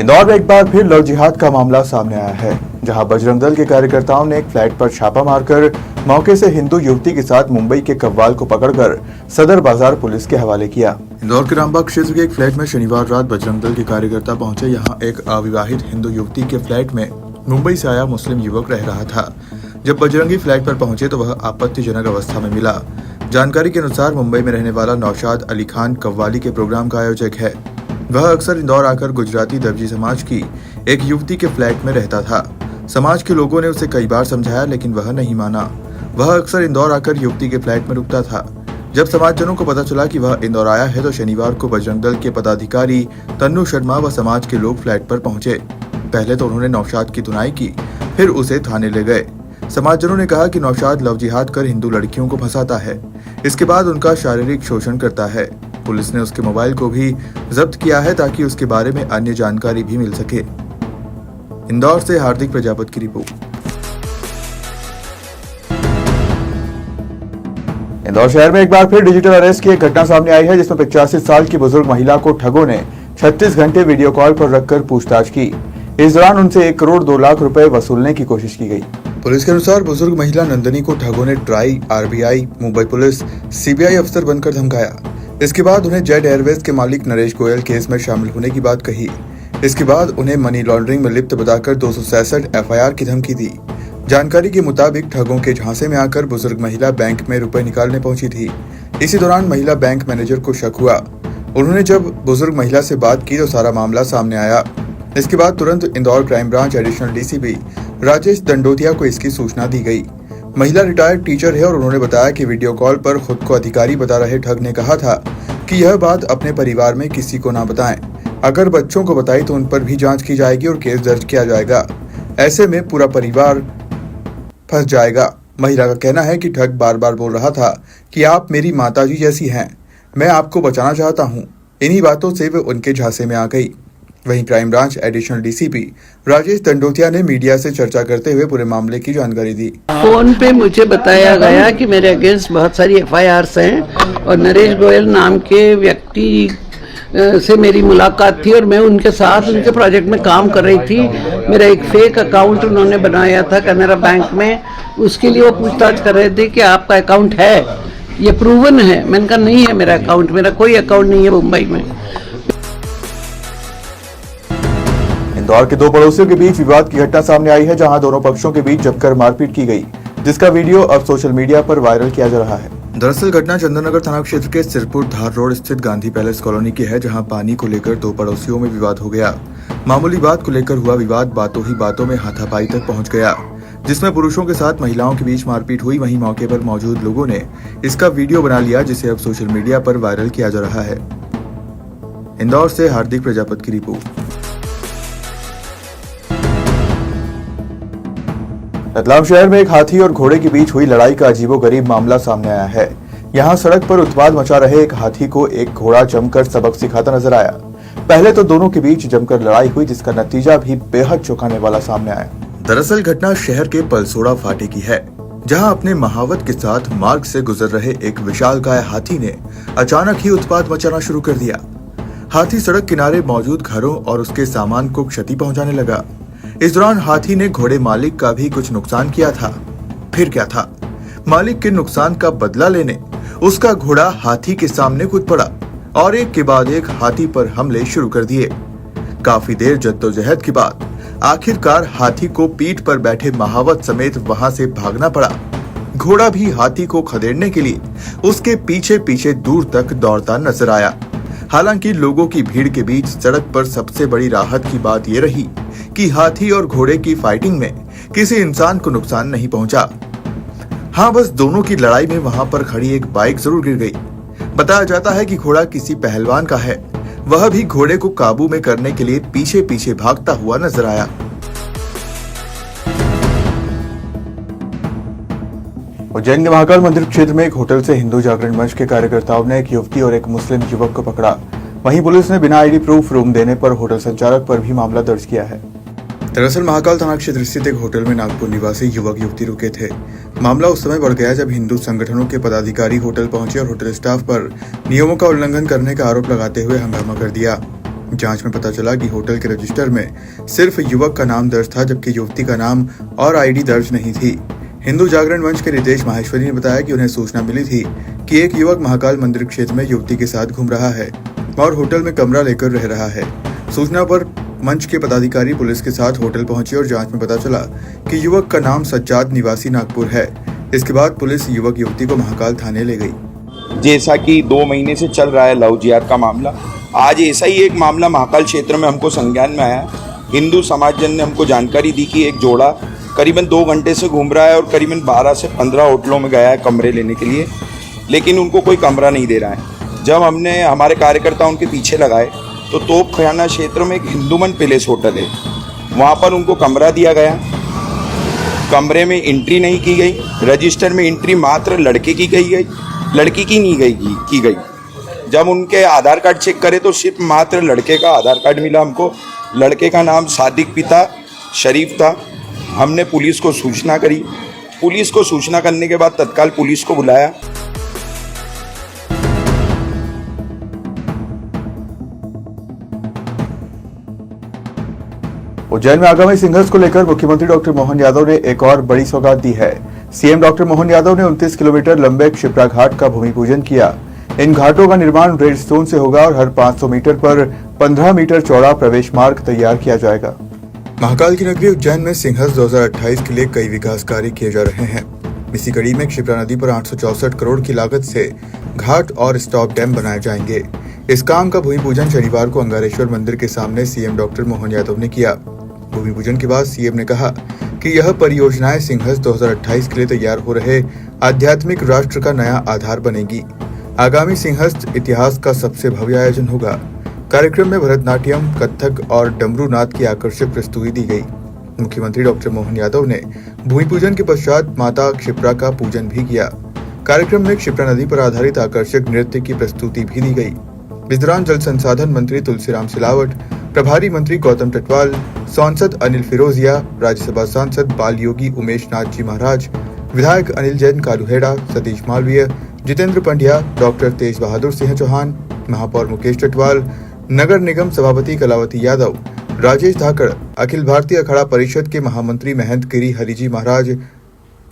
इंदौर में एक बार फिर लव जिहाद का मामला सामने आया है, जहां बजरंग दल के कार्यकर्ताओं ने एक फ्लैट पर छापा मारकर मौके से हिंदू युवती के साथ मुंबई के कव्वाल को पकड़कर सदर बाजार पुलिस के हवाले किया। इंदौर के रामबाग क्षेत्र के एक फ्लैट में शनिवार रात बजरंग दल के कार्यकर्ता पहुंचे। यहां एक अविवाहित हिंदू युवती के फ्लैट में मुंबई से आया मुस्लिम युवक रह रहा था। जब बजरंगी फ्लैट पर पहुंचे तो वह आपत्तिजनक अवस्था में मिला। जानकारी के अनुसार मुंबई में रहने वाला नौशाद अली खान कव्वाली के प्रोग्राम का आयोजक है। वह अक्सर इंदौर आकर गुजराती दर्जी समाज की एक युवती के फ्लैट में रहता था। समाज के लोगों ने उसे कई बार समझाया, लेकिन वह नहीं माना। वह अक्सर इंदौर आकर युवती के फ्लैट में रुकता था। जब समाजजनों को पता चला कि वह इंदौर आया है तो शनिवार को बजरंग दल के पदाधिकारी तन्नू शर्मा व समाज के लोग फ्लैट पर पहुंचे। पहले तो उन्होंने नौशाद की धुनाई की, फिर उसे थाने ले गए। समाजजनों ने कहा कि नौशाद लव जिहाद कर हिंदू लड़कियों को फंसाता है। इसके बाद उनका शारीरिक शोषण करता है। पुलिस ने उसके मोबाइल को भी जब्त किया है ताकि उसके बारे में अन्य जानकारी भी मिल सके। इंदौर से हार्दिक प्रजापति की रिपोर्ट। इंदौर शहर में एक बार फिर डिजिटल अरेस्ट की एक घटना सामने आई है, जिसमें 85 साल की बुजुर्ग महिला को ठगों ने 36 घंटे वीडियो कॉल पर रखकर पूछताछ की। इस दौरान उनसे 1 करोड़ 2 लाख रुपए वसूलने की कोशिश की गई। पुलिस के अनुसार बुजुर्ग महिला नंदनी को ठगों ने try, RBI, Mumbai police, CBI अफसर बनकर धमकाया। इसके बाद उन्हें जेट एयरवेज के मालिक नरेश गोयल केस में शामिल होने की बात कही। इसके बाद उन्हें मनी लॉन्ड्रिंग में लिप्त बताकर 266 एफआईआर की धमकी दी। जानकारी के मुताबिक ठगों के झांसे में आकर बुजुर्ग महिला बैंक में रुपए निकालने पहुंची थी। इसी दौरान महिला बैंक मैनेजर को शक हुआ। उन्होंने जब बुजुर्ग महिला से बात की तो सारा मामला सामने आया। इसके बाद तुरंत Indore crime branch additional DCP Rajesh Dandotiya को इसकी सूचना दी गई। महिला रिटायर्ड टीचर है और उन्होंने बताया कि वीडियो कॉल पर खुद को अधिकारी बता रहे ठग ने कहा था कि यह बात अपने परिवार में किसी को ना बताएं। अगर बच्चों को बताई तो उन पर भी जांच की जाएगी और केस दर्ज किया जाएगा। ऐसे में पूरा परिवार फंस जाएगा। महिला का कहना है कि ठग बार बार बोल रहा था कि आप मेरी माताजी जैसी हैं, मैं आपको बचाना चाहता हूँ। इन्हीं बातों से वे उनके झांसे में आ गई। वहीं crime branch additional DCP Rajesh Dandotiya ने मीडिया से चर्चा करते हुए पूरे मामले की जानकारी दी। फोन पे मुझे बताया गया कि मेरे अगेंस्ट बहुत सारी एफआईआर्स हैं और नरेश गोयल नाम के व्यक्ति से मेरी मुलाकात थी और मैं उनके साथ उनके प्रोजेक्ट में काम कर रही थी। मेरा एक फेक अकाउंट उन्होंने बनाया था कैनरा बैंक में, उसके लिए वो पूछताछ कर रहे थे कि आपका अकाउंट है, ये प्रूवन है। मैंने कहा नहीं है मेरा अकाउंट, मेरा कोई अकाउंट नहीं है मुंबई में। इंदौर के 2 पड़ोसियों के बीच विवाद की घटना सामने आई है, जहां दोनों पक्षों के बीच जमकर मारपीट की गई, जिसका वीडियो अब सोशल मीडिया पर वायरल किया जा रहा है। दरअसल घटना चंदननगर थाना क्षेत्र के सिरपुर धार रोड स्थित गांधी पैलेस कॉलोनी की है, जहां पानी को लेकर 2 पड़ोसियों में विवाद हो गया। मामूली बात को लेकर हुआ विवाद बातों ही बातों में हाथापाई तक पहुंच गया, जिसमें पुरुषों के साथ महिलाओं के बीच मारपीट हुई। वहीं मौके पर मौजूद लोगों ने इसका वीडियो बना लिया, जिसे अब सोशल मीडिया पर वायरल किया जा रहा है। इंदौर से हार्दिक प्रजापति की रिपोर्ट। रतलाम शहर में एक हाथी और घोड़े के बीच हुई लड़ाई का अजीबोगरीब मामला सामने आया है। यहां सड़क पर उत्पात मचा रहे एक हाथी को एक घोड़ा जमकर सबक सिखाता नजर आया। पहले तो दोनों के बीच जमकर लड़ाई हुई, जिसका नतीजा भी बेहद चौंकाने वाला सामने आया। दरअसल घटना शहर के पलसोड़ा फाटे की है, जहां अपने महावत के साथ मार्ग से गुजर रहे एक विशालकाय हाथी ने अचानक ही उत्पात मचाना शुरू कर दिया। हाथी सड़क किनारे मौजूद घरों और उसके सामान को क्षति पहुंचाने लगा। इस दौरान हाथी ने घोड़े मालिक का भी कुछ नुकसान किया था। फिर क्या था, मालिक के नुकसान का बदला लेने उसका घोड़ा हाथी के सामने कूद पड़ा और एक के बाद एक हाथी पर हमले शुरू कर दिए। काफी देर जद्दोजहद के बाद आखिरकार हाथी को पीठ पर बैठे महावत समेत वहां से भागना पड़ा। घोड़ा भी हाथी को खदेड़ने के लिए उसके पीछे पीछे दूर तक दौड़ता नजर आया। हालांकि लोगों की भीड़ के बीच सड़क पर सबसे बड़ी राहत की बात यह रही कि हाथी और घोड़े की फाइटिंग में किसी इंसान को नुकसान नहीं पहुंचा। हाँ, बस दोनों की लड़ाई में वहां पर खड़ी एक बाइक जरूर गिर गई। बताया जाता है कि घोड़ा किसी पहलवान का है, वह भी घोड़े को काबू में करने के लिए पीछे पीछे भागता हुआ नजर आया। उज्जैन के महाकाल मंदिर क्षेत्र में एक होटल से हिंदू जागरण मंच के कार्यकर्ताओं ने एक युवती और एक मुस्लिम युवक को पकड़ा। वहीं पुलिस ने बिना आईडी प्रूफ रूम देने पर होटल संचालक पर भी मामला दर्ज किया है। दरअसल महाकाल थाना क्षेत्र स्थित एक होटल में नागपुर निवासी युवक युवती रुके थे। मामला उस समय बढ़ गया जब हिंदू संगठनों के पदाधिकारी होटल पहुंचे और होटल स्टाफ पर नियमों का उल्लंघन करने का आरोप लगाते हुए हंगामा कर दिया। जांच में पता चला कि होटल के रजिस्टर में सिर्फ युवक का नाम दर्ज था, जबकि युवती का नाम और आईडी दर्ज नहीं थी। हिंदू जागरण मंच के रितेश माहेश्वरी ने बताया कि उन्हें सूचना मिली थी कि एक युवक महाकाल मंदिर क्षेत्र में युवती के साथ घूम रहा है और होटल में कमरा लेकर रह रहा है। सूचना पर मंच के पदाधिकारी पुलिस के साथ होटल पहुंचे और जांच में पता चला कि युवक का नाम सज्जाद निवासी नागपुर है। इसके बाद पुलिस युवक युवती को महाकाल थाने ले गई। जैसा कि 2 महीने से चल रहा है लव जिहाद का मामला, आज ऐसा ही एक मामला महाकाल क्षेत्र में हमको संज्ञान में आया। हिंदू समाज जन ने हमको जानकारी दी कि एक जोड़ा करीबन 2 घंटे से घूम रहा है और करीबन 12 से 15 होटलों में गया है कमरे लेने के लिए, लेकिन उनको कोई कमरा नहीं दे रहा है। जब हमने हमारे कार्यकर्ता उनके पीछे लगाए तो तोपखाना क्षेत्र में एक हिंदूमन पैलेस होटल है, वहाँ पर उनको कमरा दिया गया। कमरे में एंट्री नहीं की गई, रजिस्टर में एंट्री मात्र लड़के की गई, लड़की की नहीं की गई। जब उनके आधार कार्ड चेक करे तो सिर्फ मात्र लड़के का आधार कार्ड मिला हमको। लड़के का नाम सादिक पिता शरीफ था। हमने पुलिस को सूचना करी। पुलिस को सूचना करने के बाद तत्काल पुलिस को बुलाया। उज्जैन में आगामी सिंघर्ष को लेकर मुख्यमंत्री डॉक्टर मोहन यादव ने एक और बड़ी सौगात दी है। सीएम डॉक्टर मोहन यादव ने 29 किलोमीटर लंबे क्षिप्रा घाट का भूमि पूजन किया। इन घाटों का निर्माण रेड स्टोन से होगा और हर 500 मीटर पर 15 मीटर चौड़ा प्रवेश मार्ग तैयार किया जाएगा। महाकाल की नगरी उज्जैन में सिंघर्ष 2028 के लिए कई विकास कार्य किए जा रहे हैं। इसी कड़ी में क्षिप्रा नदी पर 864 करोड़ की लागत से घाट और स्टॉप डैम बनाए जाएंगे। इस काम का भूमि पूजन शनिवार को अंगारेश्वर मंदिर के सामने सीएम डॉक्टर मोहन यादव ने किया। भूमि पूजन के बाद सीएम ने कहा कि यह परियोजनाएं सिंघर्ष 2028 के लिए तैयार हो रहे आध्यात्मिक राष्ट्र का नया आधार बनेगी। आगामी सिंघर्ष इतिहास का सबसे भव्य आयोजन होगा। कार्यक्रम में भरतनाट्यम, कथक और डमरू नाद की आकर्षक प्रस्तुति दी गई। मुख्यमंत्री डॉक्टर मोहन यादव ने भूमि पूजन के पश्चात माता क्षिप्रा का पूजन भी किया। कार्यक्रम में क्षिप्रा नदी पर आधारित आकर्षक नृत्य की प्रस्तुति भी दी गई। इस दौरान जल संसाधन मंत्री तुलसीराम सिलावट, प्रभारी मंत्री गौतम टटवाल, सांसद अनिल फिरोजिया, राज्यसभा सांसद बाल योगी उमेश नाथ जी महाराज, विधायक अनिल जैन कालूहेड़ा, सतीश मालवीय, जितेंद्र पंड्या, डॉक्टर तेज बहादुर सिंह चौहान, महापौर मुकेश टटवाल, नगर निगम सभापति कलावती यादव, राजेश धाकड़, अखिल भारतीय अखाड़ा परिषद के महामंत्री महंत गिरी हरिजी महाराज,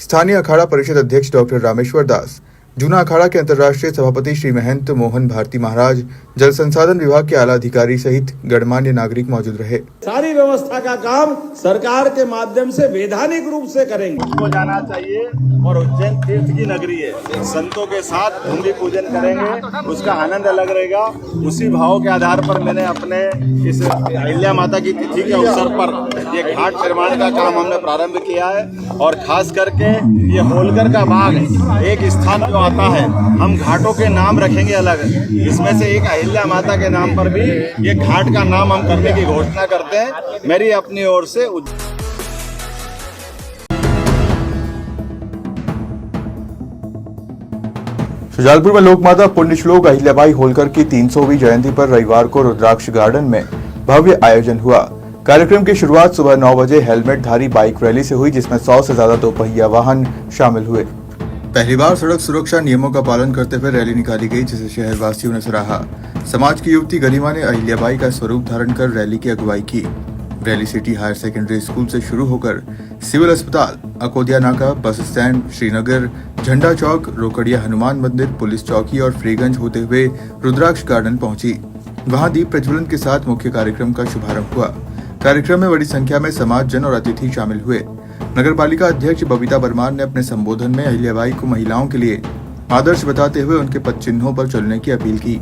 स्थानीय अखाड़ा परिषद अध्यक्ष डॉक्टर रामेश्वर दास, जूना अखाड़ा के अंतर्राष्ट्रीय सभापति श्री महंत मोहन भारती महाराज, जल संसाधन विभाग के आला अधिकारी सहित गणमान्य नागरिक मौजूद रहे। सारी व्यवस्था का काम सरकार के माध्यम से वैधानिक रूप से करेंगे। उसको जाना चाहिए और उज्जैन तीर्थ की नगरी है। संतों के साथ भूमि पूजन करेंगे, उसका आनंद अलग रहेगा। उसी भाव के आधार पर मैंने अपने इस अहिल्या माता की तिथि के अवसर पर ये घाट निर्माण का काम हमने प्रारंभ किया है। और खास करके ये होलकर का बाग एक स्थान जो आता है, हम घाटों के नाम रखेंगे अलग। इसमें से एक अहिल्या माता के नाम पर भी ये घाट का नाम हम करने की घोषणा करते हैं। मेरी अपनी ओर से शुजालपुर में लोकमाता पुण्यश्लोक अहिल्याबाई होलकर की 300वीं जयंती पर रविवार को रुद्राक्ष गार्डन में भव्य आयोजन हुआ। कार्यक्रम की शुरुआत सुबह 9 बजे हेलमेटधारी बाइक रैली से हुई, जिसमें 100 से ज्यादा दोपहिया वाहन शामिल हुए। पहली बार सड़क सुरक्षा नियमों का पालन करते हुए रैली निकाली गई, जिसे शहरवासियों ने सराहा। समाज की युवती गरिमा ने अहिल्याबाई का स्वरूप धारण कर रैली की अगुवाई की। Rally city higher secondary school से शुरू होकर सिविल अस्पताल, अकोदिया नाका, बस स्टैंड, श्रीनगर, झंडा चौक, रोकड़िया हनुमान मंदिर, पुलिस चौकी और फ्रीगंज होते हुए रुद्राक्ष गार्डन पहुंची। वहां दीप प्रज्वलन के साथ मुख्य कार्यक्रम का शुभारंभ हुआ। कार्यक्रम में बड़ी संख्या में समाज जन और अतिथि शामिल हुए। नगर पालिका अध्यक्ष बबीता बर्मान ने अपने संबोधन में अहिल्याबाई को महिलाओं के लिए आदर्श बताते हुए उनके पद चिन्हों पर चलने की अपील की।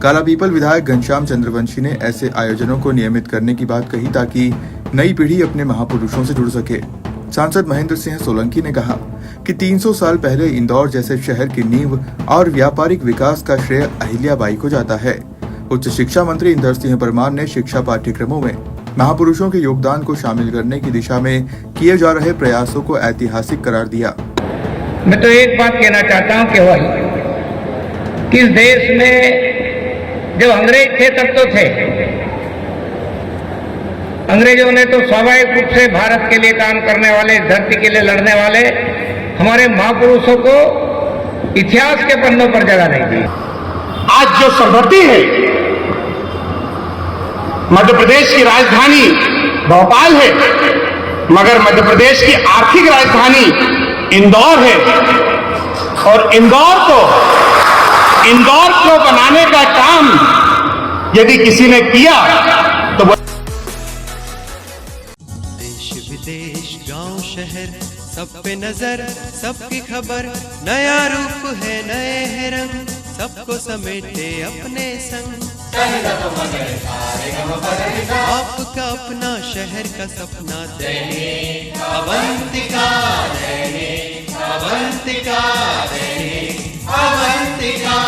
कालापीपल विधायक घनश्याम चंद्रवंशी ने ऐसे आयोजनों को नियमित करने की बात कही, ताकि नई पीढ़ी अपने महापुरुषों से जुड़ सके। सांसद महेंद्र सिंह सोलंकी ने कहा कि 300 साल पहले इंदौर जैसे शहर की नींव और व्यापारिक विकास का श्रेय अहिल्याबाई को जाता है। उच्च शिक्षा मंत्री इंदर सिंह परमार ने शिक्षा पाठ्यक्रमों में महापुरुषों के योगदान को शामिल करने की दिशा में किए जा रहे प्रयासों को ऐतिहासिक करार दिया। मैं तो एक बात कहना चाहता हूँ कि वही कि इस देश में जब अंग्रेज थे तब तो थे, अंग्रेजों ने तो स्वाभाविक रूप से भारत के लिए काम करने वाले, धरती के लिए लड़ने वाले हमारे महापुरुषों को इतिहास के पन्नों पर जगह नहीं दी। आज जो संगति है मध्य प्रदेश की राजधानी भोपाल है, मगर मध्य प्रदेश की आर्थिक राजधानी इंदौर है। और इंदौर को बनाने का काम यदि किसी ने किया तो देश विदेश गांव शहर सब पे नजर, सबकी खबर, नया रूप है नए है रंग, सबको समेटे अपने संग। आपका अपना शहर का सपना दैनिक अवंतिका, दैनिक अवंतिका, दैनिक अवंतिका।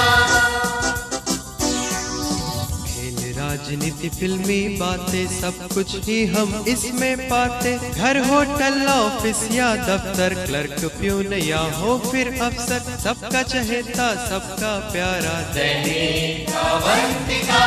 राजनीति फिल्मी बातें सब कुछ ही हम इसमें पाते, घर होटल ऑफिस या दफ्तर, क्लर्क प्यून या हो फिर अफसर, सबका चहेता सबका प्यारा दैनिक अवंतिका।